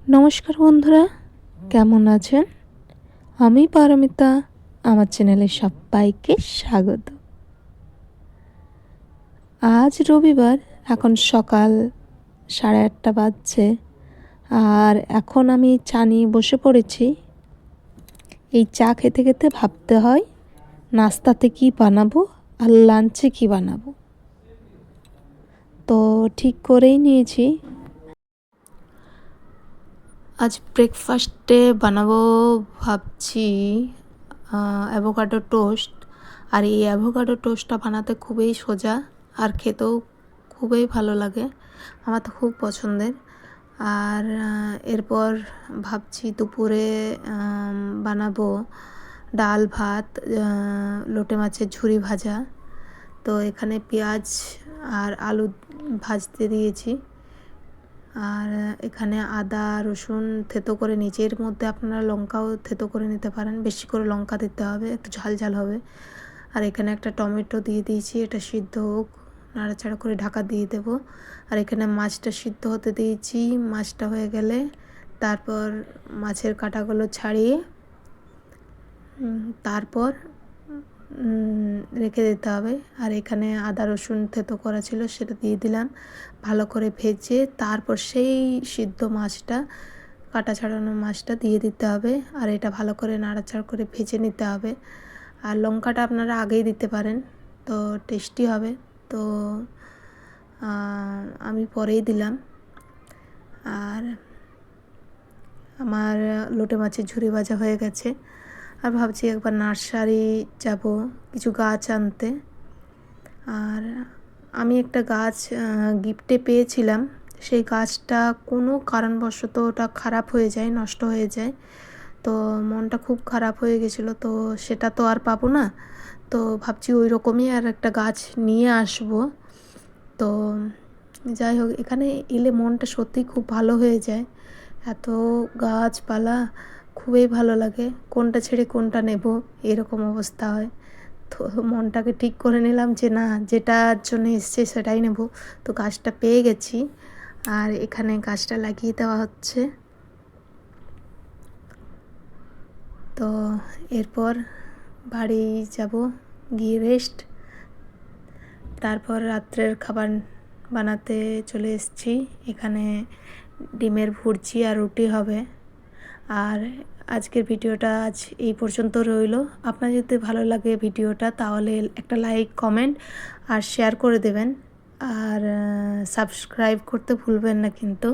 নমস্কার বন্ধুরা, কেমন আছেন? আমি পারমিতা, আমার চ্যানেলে সবাইকে স্বাগত। আজ রবিবার, এখন সকাল 8:30 বাজছে। আর এখন আমি চা নিয়ে বসে পড়েছি। এই চা খেতে খেতে ভাবতে হয় নাস্তাতে কি বানাবো আর লাঞ্চে কি বানাবো। তো ঠিক করেই নিয়েছি, আজ ব্রেকফাস্টে বানাবো ভাবছি অ্যাভোকাডো টোস্ট। আর এই অ্যাভোকাডো টোস্টটা বানাতে খুবই সোজা আর খেতেও খুবই ভালো লাগে, আমার তো খুব পছন্দের। আর এরপর ভাবছি দুপুরে বানাবো ডাল ভাত, লোটে মাছের ঝুরি ভাজা। তো এখানে পেঁয়াজ আর আলু ভাজতে দিয়েছি। আর এখানে আদা রসুন থেতো করে নিচের মধ্যে আপনারা লঙ্কাও থেতো করে নিতে পারেন, বেশি করে লঙ্কা দিতে হবে, একটু ঝাল ঝাল হবে। আর এখানে একটা টমেটো দিয়ে দিয়েছি, এটা সিদ্ধ হোক, নাড়াচাড়া করে ঢাকা দিয়ে দেব। আর এখানে মাছটা সিদ্ধ হতে দিয়েছি, মাছটা হয়ে গেলে তারপর মাছের কাঁটাগুলো ছাড়িয়ে তারপর রেখে দিতে হবে। আর এখানে আদা রসুন থেতো করা ছিল, সেটা দিয়ে দিলাম, ভালো করে ভেজে তারপর সেই সিদ্ধ মাছটা, কাটা ছাড়ানো মাছটা দিয়ে দিতে হবে। আর এটা ভালো করে নাড়াচাড়া করে ভেজে নিতে হবে। আর লঙ্কাটা আপনারা আগেই দিতে পারেন, তো টেস্টি হবে। তো আমি পরেই দিলাম। আর আমার লোটে মাছের ঝুরি ভাজা হয়ে গেছে। আর ভাবছি একবার নার্সারি যাব কিছু গাছ আনতে। আর আমি একটা গাছ গিফটে পেয়েছিলাম, সেই গাছটা কোনো কারণবশত ওটা খারাপ হয়ে যায়, নষ্ট হয়ে যায়। তো মনটা খুব খারাপ হয়ে গেছিলো, তো সেটা তো আর পাবো না। তো ভাবছি ওই রকমই আর একটা গাছ নিয়ে আসবো। তো যাই হোক, এখানে এলে মনটা সত্যিই খুব ভালো হয়ে যায়। এত গাছপালা খুবই ভালো লাগে, কোনটা ছেড়ে কোনটা নেব এরকম অবস্থা হয়। তো মনটাকে ঠিক করে নিলাম যে না, যেটার জন্য এসছে সেটাই নেব। তো গাছটা পেয়ে গেছি, আর এখানে গাছটা লাগিয়ে দেওয়া হচ্ছে। তো এরপর বাড়ি যাব, গিয়ে রেস্ট। তারপর রাত্রের খাবার বানাতে চলে এসেছি। এখানে ডিমের ভুর্জি আর রুটি হবে। আর আজকের ভিডিওটা আজ এই পর্যন্ত রইল। আপনার যদি ভালো লাগে ভিডিওটা, তাহলে একটা লাইক, কমেন্ট আর শেয়ার করে দেবেন। আর সাবস্ক্রাইব করতে ভুলবেন না কিন্তু।